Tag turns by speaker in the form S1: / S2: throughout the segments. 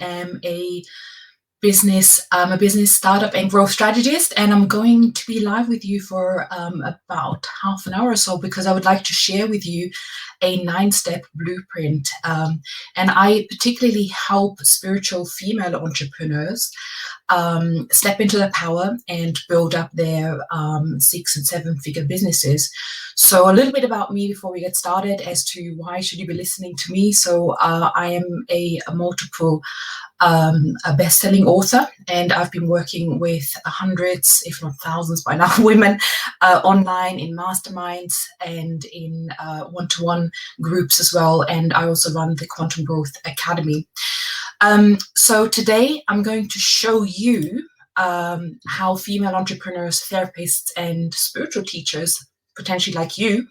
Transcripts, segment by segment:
S1: am I'm a business startup and growth strategist, and I'm going to be live with you for about half an hour or so because I would like to share with you a 9-step blueprint. And I particularly help spiritual female entrepreneurs step into their power and build up their 6- and 7-figure businesses. So a little bit about me before we get started as to why should you be listening to me. So I am a multiple a best-selling author, and I've been working with hundreds, if not thousands by now, women online in masterminds and in one-to-one groups as well. And I also run the Quantum Growth Academy. So today I'm going to show you how female entrepreneurs, therapists, and spiritual teachers, potentially like you,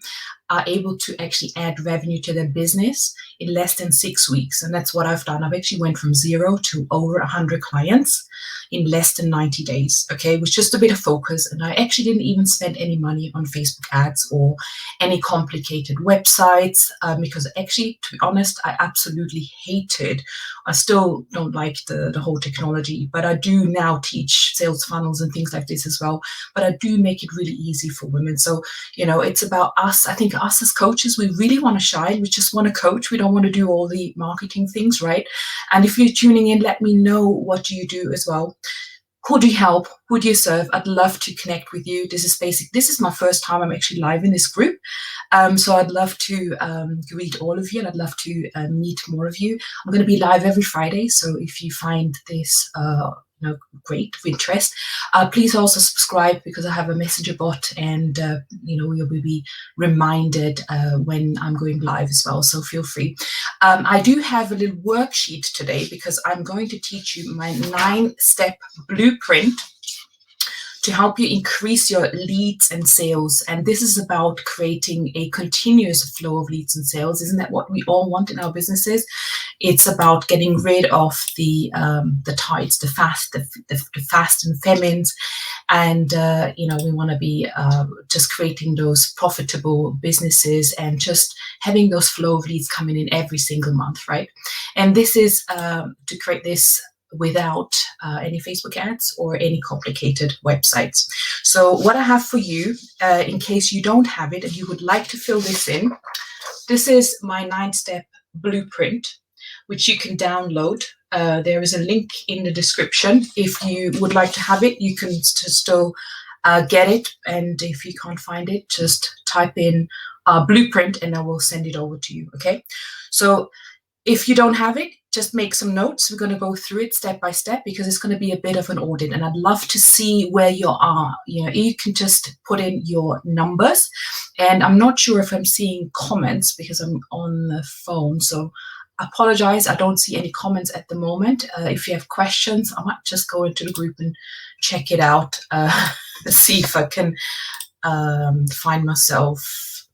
S1: are able to actually add revenue to their business in less than 6 weeks. And that's what I've done. I've actually went from 0 to over 100 clients in less than 90 days, okay, with just a bit of focus. And I actually didn't even spend any money on Facebook ads or any complicated websites because actually, to be honest, I absolutely hated. I still don't like the whole technology, but I do now teach sales funnels and things like this as well. But I do make it really easy for women. So, you know, it's about us. I think us as coaches, we really want to shine. We just want to coach. We don't want to do all the marketing things, right? And if you're tuning in, let me know, what do you do as well? Who do you help? Who do you serve? I'd love to connect with you. This is my first time I'm actually live in this group. So I'd love to greet all of you, and I'd love to meet more of you. I'm going to be live every Friday. So if you find this great of interest, please also subscribe, because I have a messenger bot, and you'll be reminded when I'm going live as well. So feel free. I do have a little worksheet today because I'm going to teach you my 9-step blueprint to help you increase your leads and sales. And this is about creating a continuous flow of leads and sales. Isn't that what we all want in our businesses? It's about getting rid of the tides, the fast and femmes, and we want to be just creating those profitable businesses and just having those flow of leads coming in every single month, right? And this is to create this without any Facebook ads or any complicated websites. So what I have for you, in case you don't have it and you would like to fill this in, this is my 9-step blueprint, which you can download. There is a link in the description. If you would like to have it, you can still get it. And if you can't find it, just type in blueprint and I will send it over to you, okay? So if you don't have it, just make some notes. We're going to go through it step by step because it's going to be a bit of an audit, and I'd love to see where you are. You can just put in your numbers, and I'm not sure if I'm seeing comments because I'm on the phone. So I apologize. I don't see any comments at the moment. If you have questions, I might just go into the group and check it out, see if I can find myself,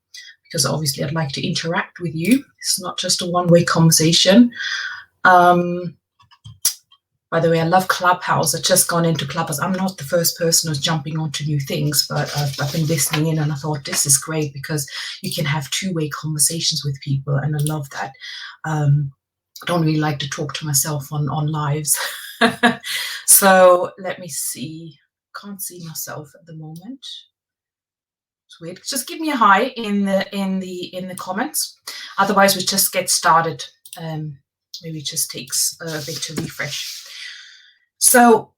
S1: because obviously I'd like to interact with you. It's not just a one-way conversation. By the way, I love Clubhouse. I've just gone into Clubhouse. I'm not the first person who's jumping onto new things, but I've been listening in and I thought this is great because you can have two-way conversations with people, and I love that. I don't really like to talk to myself on lives. So let me see. Can't see myself at the moment. It's weird. Just give me a hi in the comments. Otherwise, we just get started. Maybe it just takes a bit to refresh. So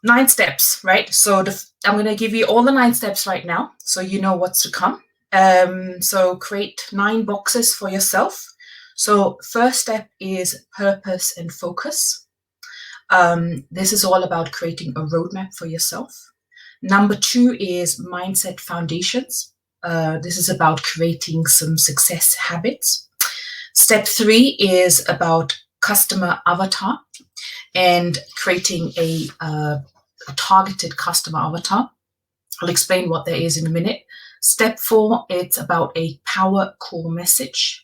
S1: 9 steps, right? So I'm going to give you all the 9 steps right now, so you know what's to come. So create 9 boxes for yourself. So first step is purpose and focus. This is all about creating a roadmap for yourself. Number 2 is mindset foundations. This is about creating some success habits. Step 3 is about customer avatar and creating a targeted customer avatar. I'll explain what that is in a minute. Step 4, it's about a power core message.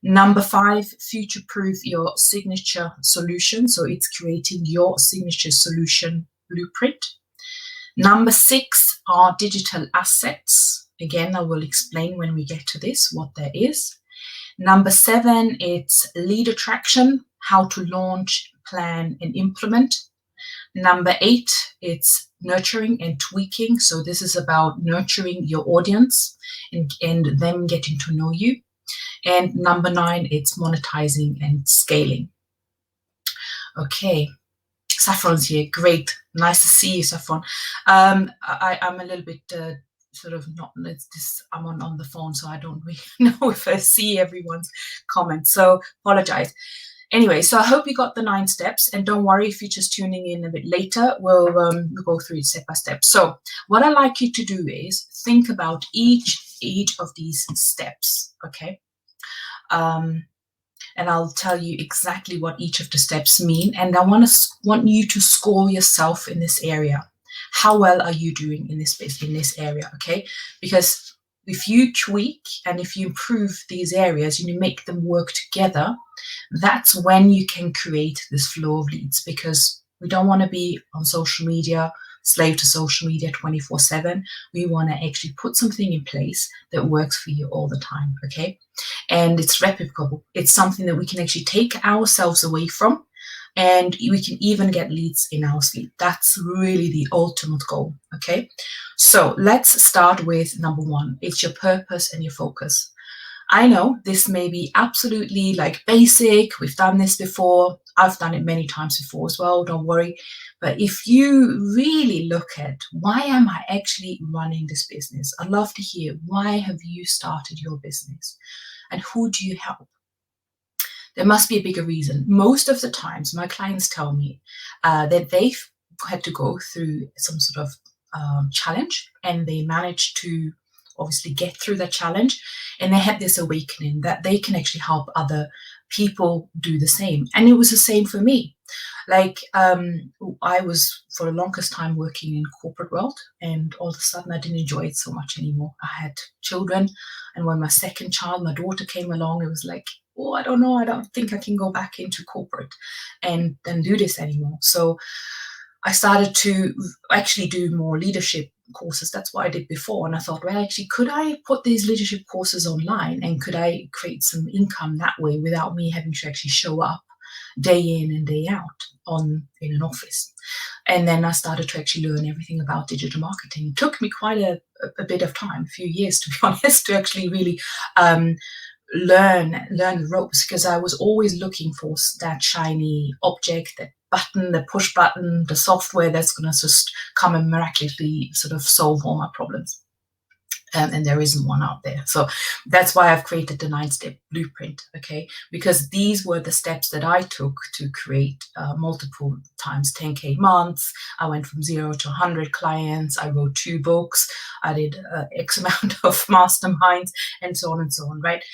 S1: Number 5, future-proof your signature solution. So it's creating your signature solution blueprint. Number 6 are digital assets. Again, I will explain when we get to this what that is. Number 7, it's lead attraction. how to launch, plan, and implement. Number 8, it's nurturing and tweaking. So this is about nurturing your audience and them getting to know you. And number 9, it's monetizing and scaling. Okay, Saffron's here. Great. Nice to see you, Saffron. I'm a little bit sort of not, I'm on the phone, so I don't really know if I see everyone's comments. So apologize. Anyway, so I hope you got the 9 steps, and don't worry if you're just tuning in a bit later, we'll go through it step by step. So what I'd like you to do is think about each of these steps, okay? And I'll tell you exactly what each of the steps mean. And I want you to score yourself in this area. How well are you doing in this area, okay? Because if you tweak and if you improve these areas and you make them work together, that's when you can create this flow of leads, because we don't want to be on social media, slave to social media 24/7. We want to actually put something in place that works for you all the time, okay? And it's replicable. It's something that we can actually take ourselves away from, and we can even get leads in our sleep. That's really the ultimate goal, okay? So let's start with number 1. It's your purpose and your focus. I know this may be absolutely like basic. We've done this before. I've done it many times before as well. Don't worry. But if you really look at why am I actually running this business? I'd love to hear, why have you started your business? And who do you help? There must be a bigger reason. Most of the times, my clients tell me that they've had to go through some sort of challenge, and they managed to obviously get through that challenge, and they had this awakening that they can actually help other people do the same. And it was the same for me. Like I was for the longest time working in corporate world, and all of a sudden I didn't enjoy it so much anymore. I had children, and when my second child, my daughter, came along, it was like, oh, I don't know, I don't think I can go back into corporate and do this anymore. So I started to actually do more leadership courses. That's what I did before. And I thought, well, actually, could I put these leadership courses online, and could I create some income that way without me having to actually show up day in and day out in an office? And then I started to actually learn everything about digital marketing. It took me quite a bit of time, a few years to be honest, to actually really learn the ropes, because I was always looking for that shiny object, that button, the push button, the software that's going to just come and miraculously sort of solve all my problems. And there isn't one out there. So that's why I've created the 9-step blueprint, okay? Because these were the steps that I took to create multiple times 10K months. I went from 0 to 100 clients. I wrote 2 books. I did X amount of masterminds, and so on, right?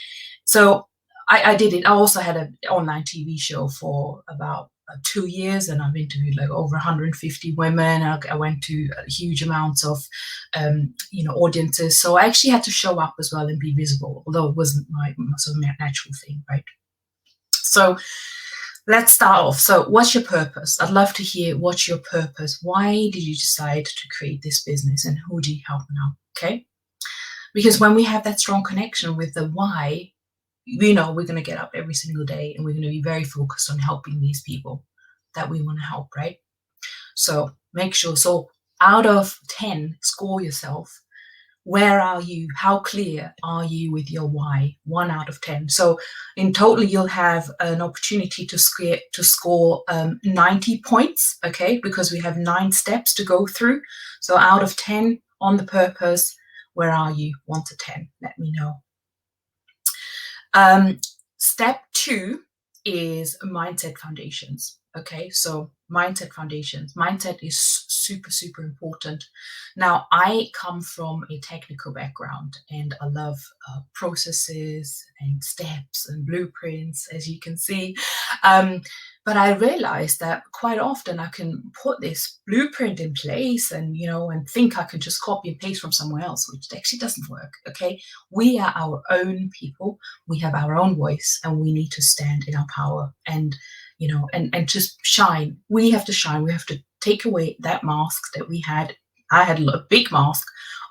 S1: So I did it. I also had an online TV show for about 2 years, and I've interviewed like over 150 women. I went to huge amounts of, audiences. So I actually had to show up as well and be visible, although it wasn't my sort of natural thing, right? So let's start off. So what's your purpose? I'd love to hear, what's your purpose? Why did you decide to create this business, and who do you help now? Okay. Because when we have that strong connection with the why, we know we're going to get up every single day, and we're going to be very focused on helping these people that we want to help, right? So make sure, so out of 10, score yourself. Where are you? How clear are you with your why? 1 out of 10. So in total, you'll have an opportunity to score 90 points, okay? Because we have 9 steps to go through. So out of 10 on the purpose, where are you? 1 to 10. Let me know. Step 2 is mindset foundations. Okay, so mindset foundations. Mindset is super, super important. Now, I come from a technical background, and I love processes and steps and blueprints, as you can see. But I realized that quite often I can put this blueprint in place and think I can just copy and paste from somewhere else, which actually doesn't work. Okay, we are our own people. We have our own voice, and we need to stand in our power and just shine. We have to shine. We have to take away that mask that we had. I had a big mask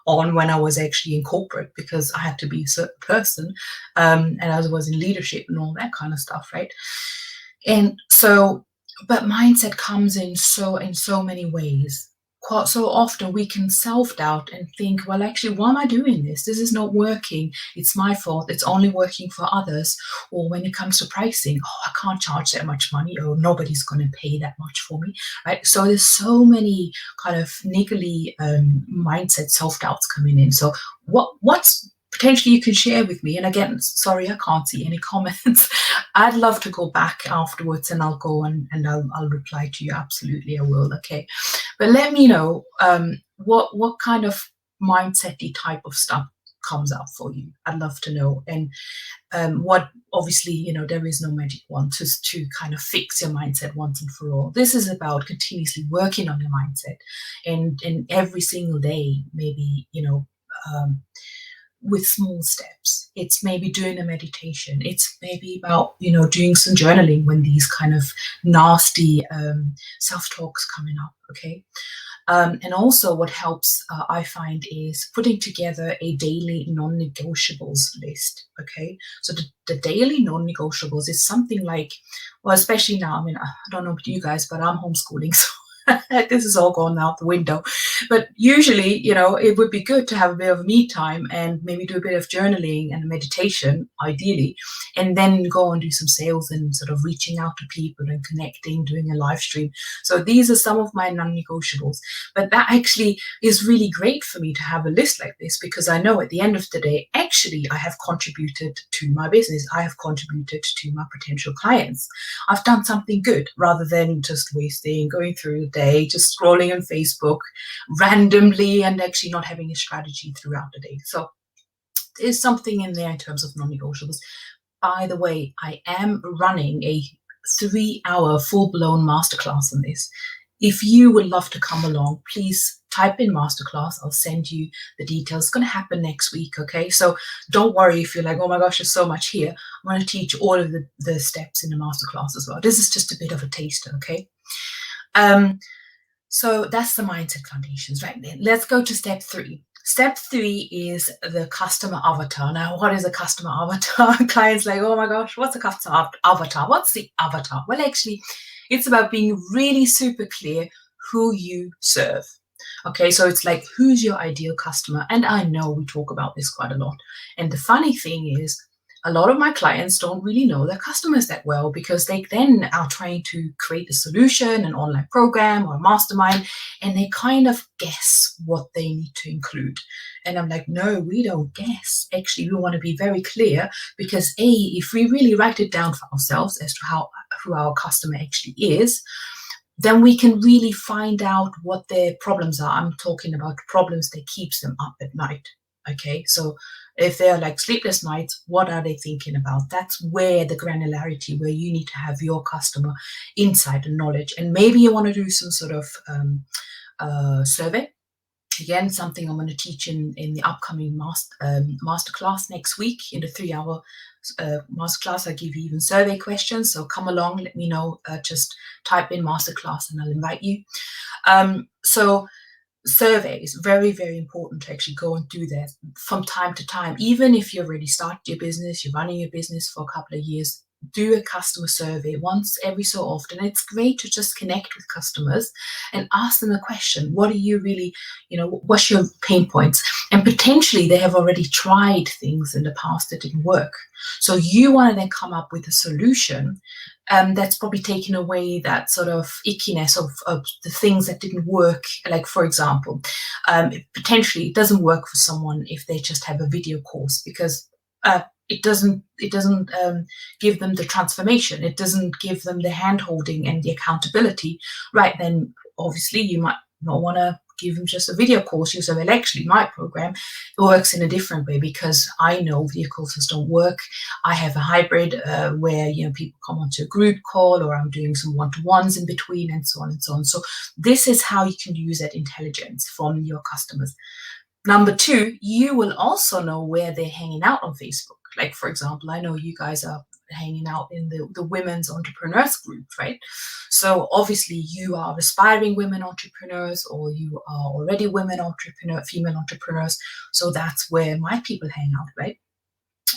S1: on when I was actually in corporate, because I had to be a certain person, and I was in leadership and all that kind of stuff, right? And so, but mindset comes in so many ways. Quite so often we can self-doubt and think, well, actually, why am I doing this? This is not working. It's my fault. It's only working for others. Or when it comes to pricing, oh, I can't charge that much money, or nobody's going to pay that much for me, right? So there's so many kind of niggly mindset self-doubts coming in. So what's potentially you can share with me? And again, sorry, I can't see any comments. I'd love to go back afterwards, and I'll go and I'll reply to you. Absolutely, I will. Okay, but let me know what kind of mindset-y type of stuff comes up for you. I'd love to know. And what, obviously, there is no magic wand to kind of fix your mindset once and for all. This is about continuously working on your mindset, and every single day, maybe, with small steps. It's maybe doing a meditation. It's maybe about, doing some journaling when these kind of nasty self-talks coming up, okay? And also what helps, I find, is putting together a daily non-negotiables list, okay? So the daily non-negotiables is something like, well, especially now, I mean, I don't know about you guys, but I'm homeschooling, so this is all gone out the window. But usually, it would be good to have a bit of me time and maybe do a bit of journaling and meditation, ideally, and then go and do some sales and sort of reaching out to people and connecting, doing a live stream. So these are some of my non-negotiables. But that actually is really great for me to have a list like this, because I know at the end of the day, actually, I have contributed to my business. I have contributed to my potential clients. I've done something good, rather than just wasting, going through the day, just scrolling on Facebook randomly and actually not having a strategy throughout the day. So there's something in there in terms of non-negotiables. By the way, I am running a 3-hour full-blown masterclass on this. If you would love to come along, please type in masterclass. I'll send you the details. It's going to happen next week, okay? So don't worry if you're like, oh my gosh, there's so much here. I'm going to teach all of the steps in the masterclass as well. This is just a bit of a taster, okay? So that's the mindset foundations, right? Then let's go to step 3. Step 3 is the customer avatar. Now, what is a customer avatar? Clients like, oh my gosh, what's a customer avatar? What's the avatar? Well, actually, it's about being really super clear who you serve. Okay, so it's like, who's your ideal customer? And I know we talk about this quite a lot. And the funny thing is, a lot of my clients don't really know their customers that well, because they then are trying to create a solution, an online program or a mastermind, and they kind of guess what they need to include. And I'm like, no, we don't guess. Actually, we want to be very clear, because if we really write it down for ourselves as to who our customer actually is, then we can really find out what their problems are. I'm talking about problems that keeps them up at night. Okay, so if they're like sleepless nights, what are they thinking about? That's where the granularity, where you need to have your customer insight and knowledge. And maybe you want to do some sort of survey. Again, something I'm going to teach in the upcoming masterclass next week. In the 3-hour masterclass, I give you even survey questions. So come along, let me know. Just type in masterclass and I'll invite you. So survey is very, very important to actually go and do that from time to time. Even if you've already started your business, you're running your business for a couple of years, do a customer survey once every so often. It's great to just connect with customers and ask them a question. What are you really, what's your pain points? And potentially they have already tried things in the past that didn't work. So you want to then come up with a solution that's probably taken away that sort of ickiness of the things that didn't work. Like, for example, potentially it doesn't work for someone if they just have a video course, because it doesn't give them the transformation. It doesn't give them the hand-holding and the accountability. Right, then obviously you might not want to give them just a video course. You say, well, actually my program works in a different way, because I know video courses don't work. I have a hybrid where people come onto a group call, or I'm doing some one-to-ones in between, and so on and so on. So this is how you can use that intelligence from your customers. Number 2, you will also know where they're hanging out on Facebook. Like, for example, I know you guys are hanging out in the women's entrepreneurs group, right? So obviously you are aspiring women entrepreneurs, or you are already female entrepreneurs. So that's where my people hang out, right?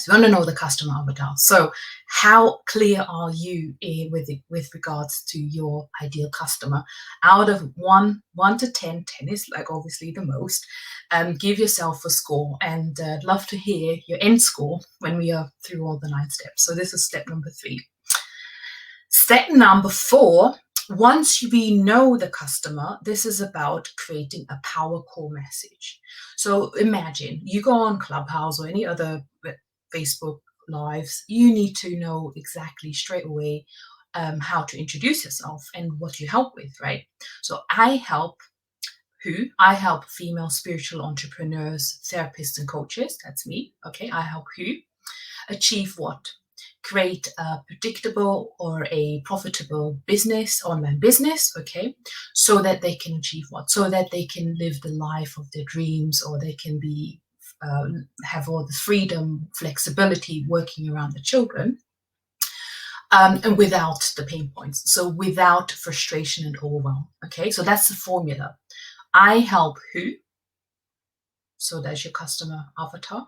S1: We want to know the customer avatar. So how clear are you with regards to your ideal customer? Out of 1 to 10, 10 is like obviously the most. Give yourself a score, and I'd love to hear your end score when we are through all the 9 steps. So this is step number 3. Step number 4, once we know the customer, this is about creating a power core message. So imagine you go on Clubhouse or any other Facebook lives, you need to know exactly straight away how to introduce yourself and what you help with, right? So I help female spiritual entrepreneurs, therapists, and coaches. That's me. Okay, I help who achieve what? Create a predictable or a profitable business, online business, okay, so that they can achieve what? So that they can live the life of their dreams, or they can be have all the freedom, flexibility working around the children, and without the pain points. So without frustration and overwhelm. Okay, so that's the formula. I help who? So that's your customer avatar,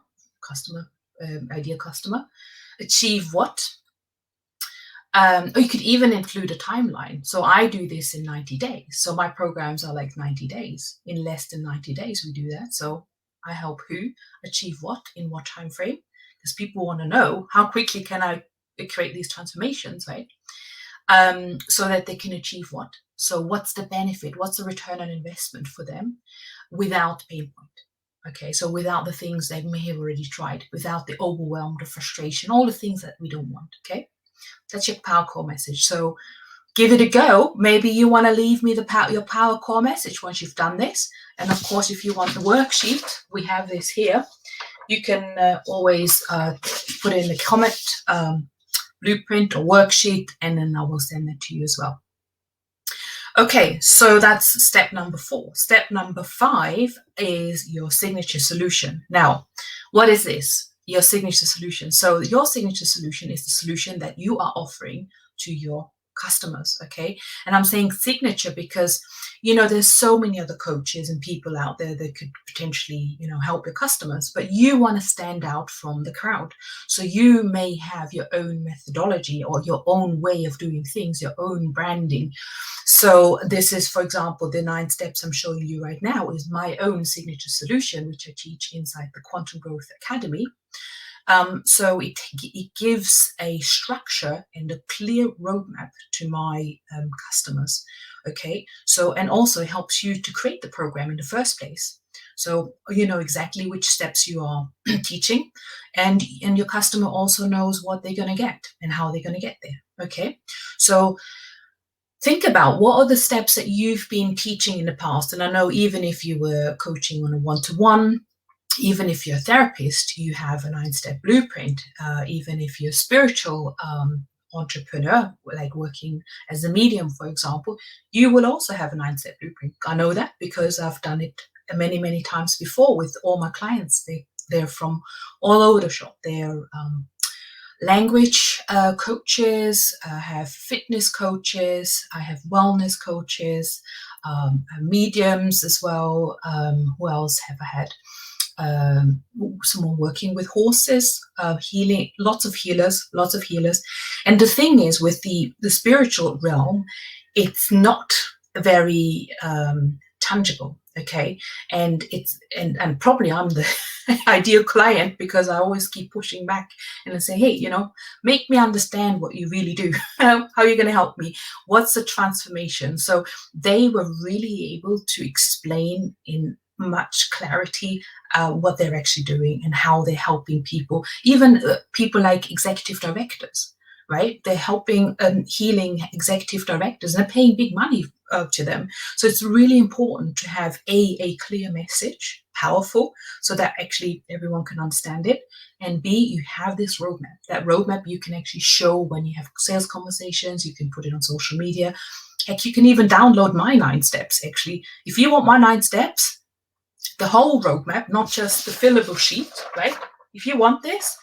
S1: ideal customer. Achieve what? Or you could even include a timeline. So I do this in 90 days. So my programs are like 90 days. In less than 90 days, we do that. So I help who achieve what in what time frame? Because people want to know how quickly can I create these transformations, right? So that they can achieve what? So what's the benefit? What's the return on investment for them without pain point? Okay, so without the things they may have already tried, without the overwhelm, the frustration, all the things that we don't want, okay? That's your power core message. So give it a go. Maybe you want to leave me your power core message once you've done this. And of course, if you want the worksheet, we have this here. You can always put in the comment blueprint or worksheet, and then I will send that to you as well. Okay, so that's step number 4. Step number 5 is your signature solution. Now, what is this? Your signature solution. So your signature solution is the solution that you are offering to your customers, okay? And I'm saying signature because, you know, there's so many other coaches and people out there that could potentially, you know, help your customers, but you want to stand out from the crowd. So you may have your own methodology or your own way of doing things, your own branding. So this is, for example, the 9 steps I'm showing you right now is my own signature solution, which I teach inside the Quantum Growth Academy. So it gives a structure and a clear roadmap to my customers. Okay, so and also helps you to create the program in the first place. So you know exactly which steps you are teaching, and your customer also knows what they're going to get and how they're going to get there. Okay, so think about what are the steps that you've been teaching in the past. And I know even if you were coaching on a one-to-one, even if you're a therapist, you have a 9-step blueprint. Even if you're a spiritual entrepreneur, like working as a medium, for example, you will also have a 9-step blueprint. I know that because I've done it many, many times before with all my clients. They're from all over the shop. They're language coaches, I have fitness coaches, I have wellness coaches, mediums as well. Who else have I had? Someone working with horses, healing, lots of healers. And the thing is, with the spiritual realm, it's not very tangible. Okay, and probably I'm the ideal client because I always keep pushing back and I say, hey, you know, make me understand what you really do. How are you going to help me? What's the transformation? So they were really able to explain in much clarity what they're actually doing and how they're helping people, even people like executive directors, right? They're helping healing executive directors and they're paying big money to them. So it's really important to have a clear message, powerful, so that actually everyone can understand it. And B, you have this roadmap. That roadmap you can actually show when you have sales conversations. You can put it on social media. Heck, you can even download my 9 steps, actually. If you want my 9 steps, the whole roadmap, not just the fillable sheet, right? If you want this,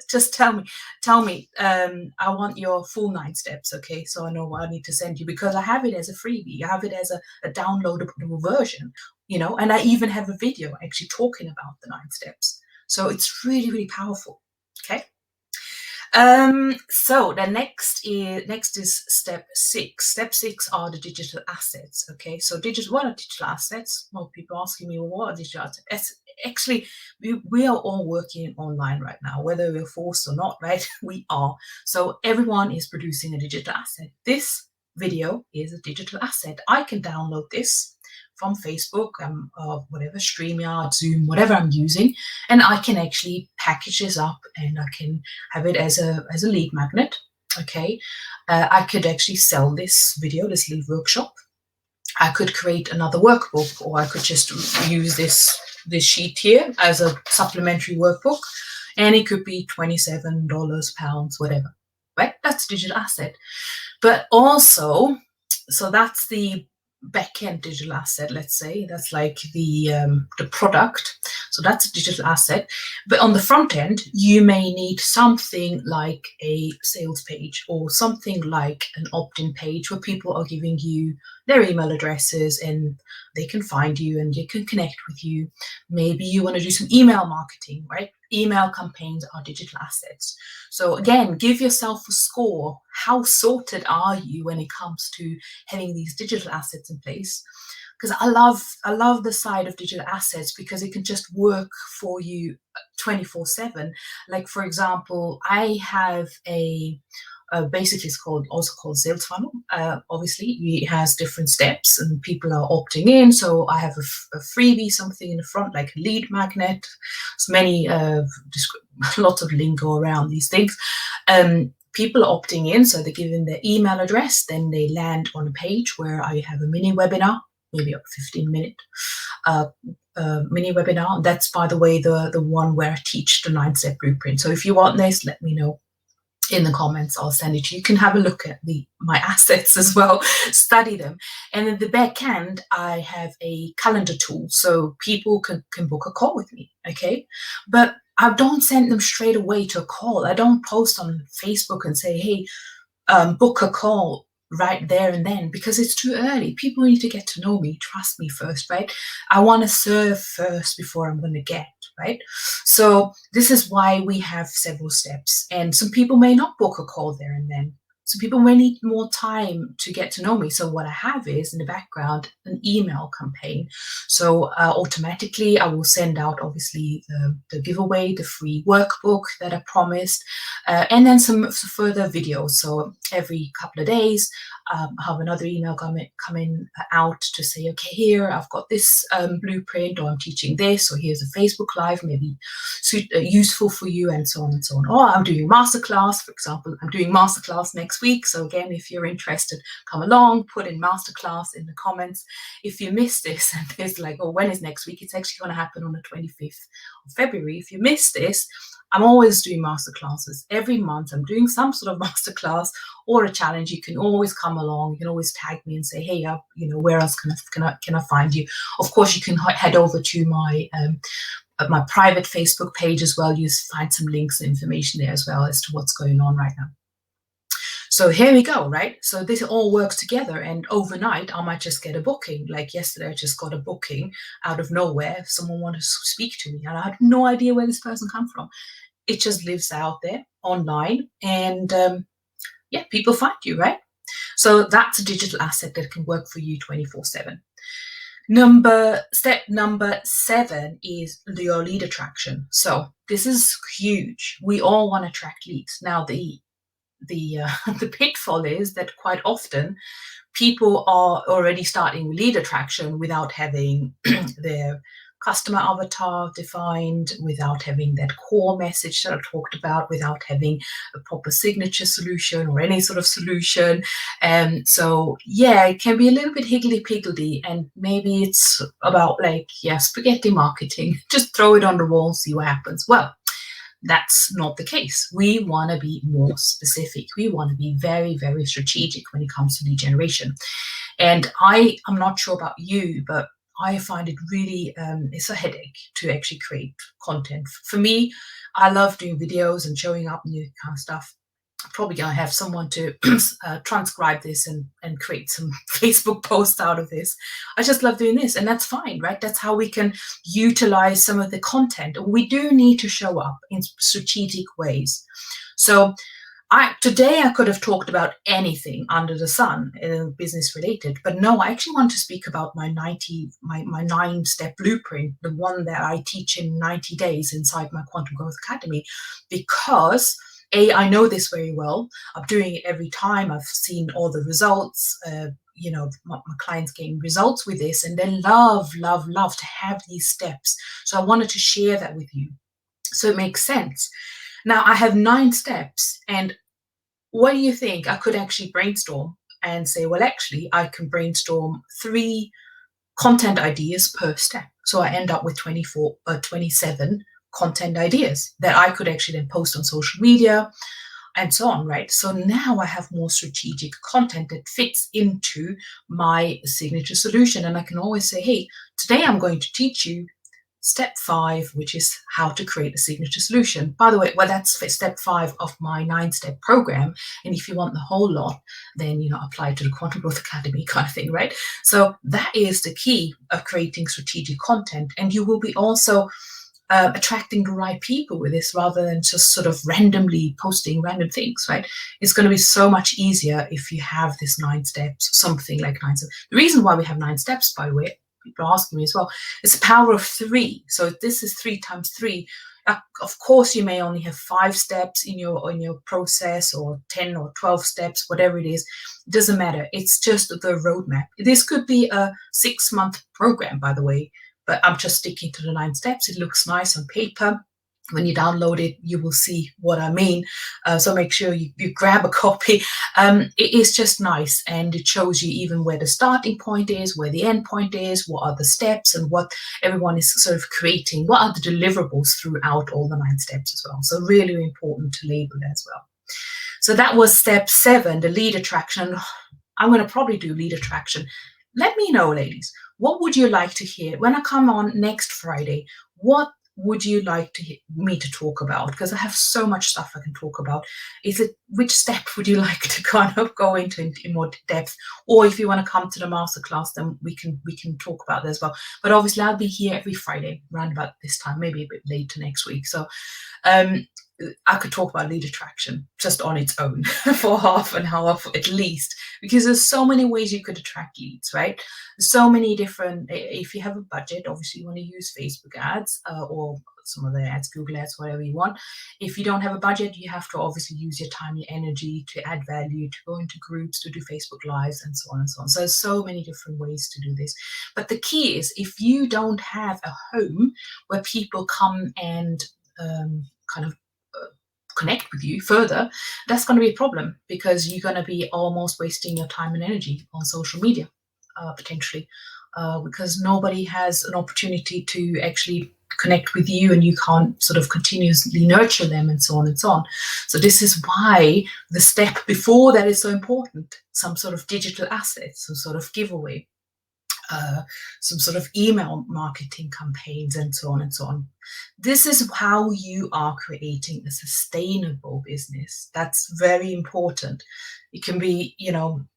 S1: just tell me, I want your full 9 steps, okay? So I know what I need to send you, because I have it as a freebie. I have it as a downloadable version, you know, and I even have a video actually talking about the 9 steps. So it's really, really powerful. Okay. So the next is step 6. Step 6 are the digital assets. Okay, so what are digital assets? Well, people asking me, well, what are digital assets? Actually, we are all working online right now, whether we're forced or not, right? We are. So everyone is producing a digital asset. This video is a digital asset. I can download this from Facebook, whatever, StreamYard, Zoom, whatever I'm using, and I can actually package this up and I can have it as a lead magnet. Okay, I could actually sell this video, this lead workshop. I could create another workbook, or I could just use this sheet here as a supplementary workbook, and it could be $27, pounds, whatever. Right? That's a digital asset. But also, so that's the back-end digital asset, let's say. That's like the product. So that's a digital asset. But on the front end, you may need something like a sales page or something like an opt-in page where people are giving you their email addresses and they can find you and they can connect with you. Maybe you want to do some email marketing, right? Email campaigns are digital assets. So again, give yourself a score. How sorted are you when it comes to having these digital assets in place? Because I love the side of digital assets because it can just work for you 24/7. Like, for example, I have basically it's also called sales funnel. Obviously, it has different steps and people are opting in. So I have a freebie, something in the front, like a lead magnet. There's many, lots of lingo around these things. People are opting in, so they give in their email address, then they land on a page where I have a mini webinar, maybe a 15-minute mini webinar. That's, by the way, the one where I teach the 9-step blueprint. So if you want this, let me know in the comments. I'll send it to you. You can have a look at my assets as well, study them. And at the back end, I have a calendar tool, so people can book a call with me, okay? But I don't send them straight away to a call. I don't post on Facebook and say, hey, book a call right there and then, because it's too early. People need to get to know me, trust me first, right? I want to serve first before I'm going to get, right? So this is why we have several steps, and some people may not book a call there and then. Some people may need more time to get to know me. So what I have is in the background an email campaign. So automatically I will send out obviously the giveaway, the free workbook that I promised, and then some further videos. So every couple of days I have another email coming out to say, okay, here I've got this blueprint, or I'm teaching this, or here's a Facebook Live, maybe useful for you, and so on and so on. Or I'm doing masterclass, for example. I'm doing masterclass next week. So again, if you're interested, come along, put in masterclass in the comments. If you missed this and it's like, oh, when is next week? It's actually going to happen on the 25th of February. If you missed this, I'm always doing masterclasses. Every month I'm doing some sort of masterclass or a challenge. You can always come along. You can always tag me and say, hey, where else can I find you? Of course, you can head over to my private Facebook page as well. You find some links and information there as well as to what's going on right now. So here we go, right? So this all works together, and overnight I might just get a booking. Like yesterday, I just got a booking out of nowhere. Someone wanted to speak to me, and I had no idea where this person come from. It just lives out there online, and yeah, people find you, right? So that's a digital asset that can work for you 24/7. Step number 7 is your lead attraction. So this is huge. We all want to attract leads. Now the pitfall is that quite often people are already starting lead attraction without having their customer avatar defined, without having that core message that I talked about, without having a proper signature solution or any sort of solution. So yeah, it can be a little bit higgledy-piggledy, and maybe it's about spaghetti marketing. Just throw it on the wall, see what happens. Well, that's not the case. We want to be more specific. We want to be very, very strategic when it comes to lead generation. And I'm not sure about you, but I find it really, it's a headache to actually create content. For me, I love doing videos and showing up and that kind of stuff. probably going to have someone to transcribe this and create some Facebook posts out of this. I just love doing this, and that's fine, right? That's how we can utilize some of the content. We do need to show up in strategic ways. So today I could have talked about anything under the sun, business related, but no, I actually want to speak about my 9-step blueprint, the one that I teach in 90 days inside my Quantum Growth Academy, because I know this very well. I'm doing it every time. I've seen all the results. My clients getting results with this, and they love to have these steps. So I wanted to share that with you, so it makes sense. Now I have 9 steps, and what do you think? I could actually brainstorm and say, well, actually, I can brainstorm 3 content ideas per step. So I end up with 27 content ideas that I could actually then post on social media and so on, right? So now I have more strategic content that fits into my signature solution. And I can always say, hey, today I'm going to teach you step 5, which is how to create a signature solution. By the way, well, that's step 5 of my 9-step program. And if you want the whole lot, then, apply to the Quantum Growth Academy kind of thing, right? So that is the key of creating strategic content. And you will be also attracting the right people with this, rather than just sort of randomly posting random things, right? It's going to be so much easier if you have this 9 steps, something like 9 steps. The reason why we have 9 steps, by the way, people are asking me as well, it's the power of 3. So this is 3 times 3. Of course, you may only have 5 steps in your process, or 10 or 12 steps, whatever it is. It doesn't matter. It's just the roadmap. This could be a 6-month program, by the way, but I'm just sticking to the 9 steps. It looks nice on paper. When you download it, you will see what I mean. So make sure you grab a copy. It is just nice, and it shows you even where the starting point is, where the end point is, what are the steps, and what everyone is sort of creating. What are the deliverables throughout all the 9 steps as well. So really important to label that as well. So that was step 7, the lead attraction. I'm going to probably do lead attraction. Let me know, ladies, what would you like to hear when I come on next Friday? What would you like me to talk about? Because I have so much stuff I can talk about. Which step would you like to kind of go into in more depth? Or if you want to come to the masterclass, then we can talk about that as well. But obviously, I'll be here every Friday around about this time, maybe a bit later next week. So I could talk about lead attraction just on its own for half an hour at least, because there's so many ways you could attract leads, right? So many different, if you have a budget, obviously you want to use Facebook ads or some other ads, Google ads, whatever you want. If you don't have a budget, you have to obviously use your time, your energy to add value, to go into groups, to do Facebook Lives, and so on and so on. So there's so many different ways to do this. But the key is, if you don't have a home where people come and kind of connect with you further, that's going to be a problem, because you're going to be almost wasting your time and energy on social media, potentially, because nobody has an opportunity to actually connect with you, and you can't sort of continuously nurture them, and so on and so on. So this is why the step before that is so important. Some sort of digital assets, some sort of giveaway, some sort of email marketing campaigns, and so on and so on. This is how you are creating a sustainable business. That's very important. It can be, I'm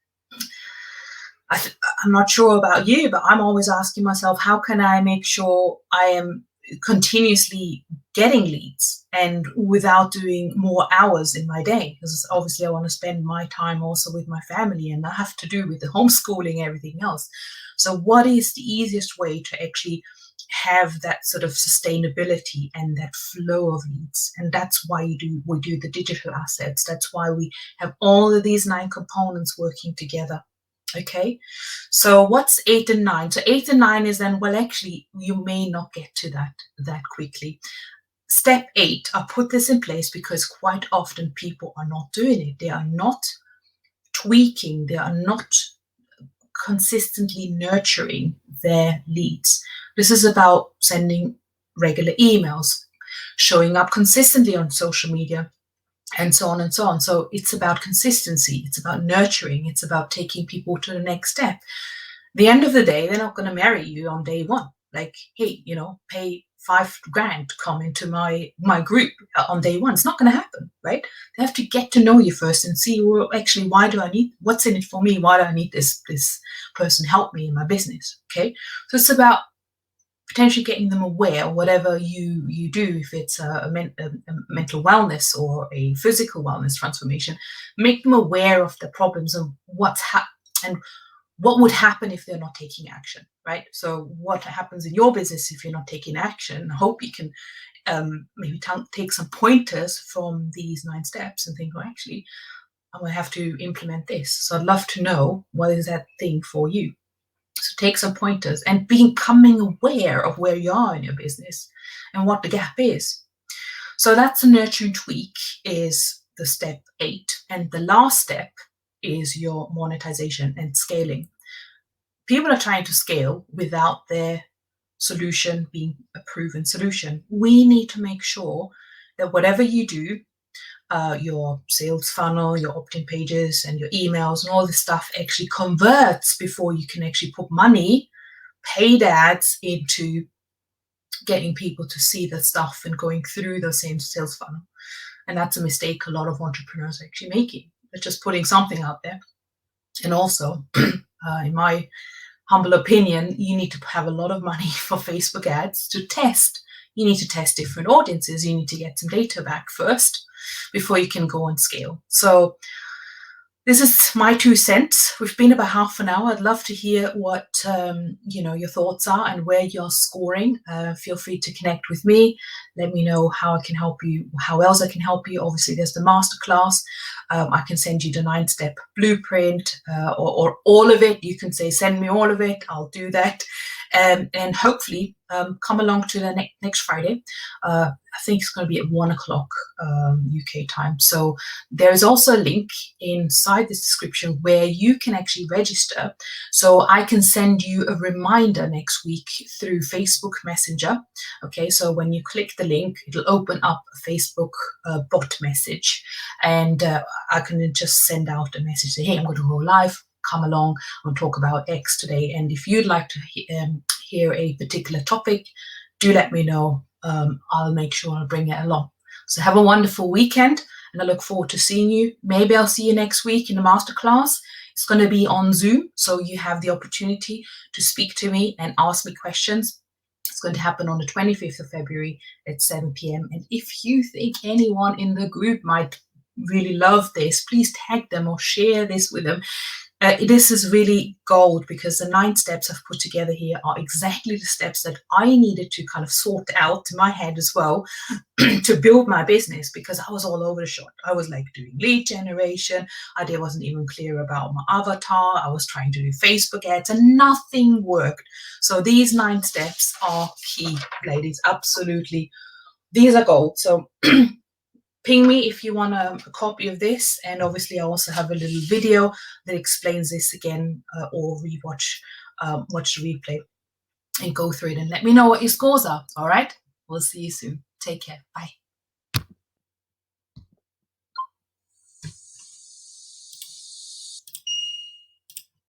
S1: not sure about you, but I'm always asking myself, how can I make sure I am continuously getting leads and without doing more hours in my day? Because obviously I want to spend my time also with my family, and I have to do with the homeschooling and everything else. So what is the easiest way to actually have that sort of sustainability and that flow of leads? And that's why we do the digital assets. That's why we have all of these 9 components working together. Okay, so what's 8 and 9? So 8 and 9 is then, well, actually, you may not get to that quickly. Step 8, I put this in place because quite often people are not doing it. They are not tweaking. They are not consistently nurturing their leads. This is about sending regular emails, showing up consistently on social media, and so on and so on. So it's about consistency. It's about nurturing. It's about taking people to the next step. At the end of the day, they're not going to marry you on day 1. Like, hey, pay 5 grand to come into my group on day one. It's not going to happen, right? They have to get to know you first and see, well, actually, why do I need, what's in it for me? Why do I need this person to help me in my business? Okay, so it's about potentially getting them aware of whatever you do, if it's a mental wellness or a physical wellness transformation. Make them aware of the problems and and what would happen if they're not taking action, right? So what happens in your business if you're not taking action? I hope you can maybe take some pointers from these 9 steps and think, well, actually, I'm going to have to implement this. So I'd love to know, what is that thing for you? So take some pointers and becoming aware of where you are in your business and what the gap is. So that's a nurture and tweak, is the step 8. And the last step is your monetization and scaling. People are trying to scale without their solution being a proven solution. We need to make sure that whatever you do, your sales funnel, your opt-in pages, and your emails and all this stuff actually converts before you can actually put money, paid ads, into getting people to see the stuff and going through the same sales funnel. And that's a mistake a lot of entrepreneurs are actually making. They're just putting something out there. And also, in my humble opinion, you need to have a lot of money for Facebook ads to test. You need to test different audiences. You need to get some data back first before you can go and scale. So this is my 2 cents. We've been about half an hour. I'd love to hear what your thoughts are and where you're scoring. Feel free to connect with me. Let me know how I can help you, how else I can help you. Obviously, there's the masterclass. I can send you the 9-step blueprint or all of it. You can say, send me all of it. I'll do that. And hopefully come along to the next Friday. I think it's going to be at 1 o'clock UK time. So there's also a link inside this description where you can actually register. So I can send you a reminder next week through Facebook Messenger. Okay, so when you click the link, it'll open up a Facebook bot message, and I can just send out a message, say, hey, I'm going to go live. Come along and talk about X today. And if you'd like to hear a particular topic, do let me know. I'll make sure I'll bring it along. So have a wonderful weekend, and I look forward to seeing you. Maybe I'll see you next week in the masterclass. It's going to be on Zoom, so you have the opportunity to speak to me and ask me questions. It's going to happen on the 25th of February at 7 p.m. And if you think anyone in the group might really love this, please tag them or share this with them. This is really gold, because the 9 steps I've put together here are exactly the steps that I needed to kind of sort out in my head as well to build my business, because I was all over the shop. I was like doing lead generation. I wasn't even clear about my avatar. I was trying to do Facebook ads and nothing worked. So these 9 steps are key, ladies. Absolutely. These are gold. So ping me if you want a copy of this, and obviously I also have a little video that explains this again, or watch the replay and go through it and let me know what your scores are. All right, we'll see you soon. Take care. Bye.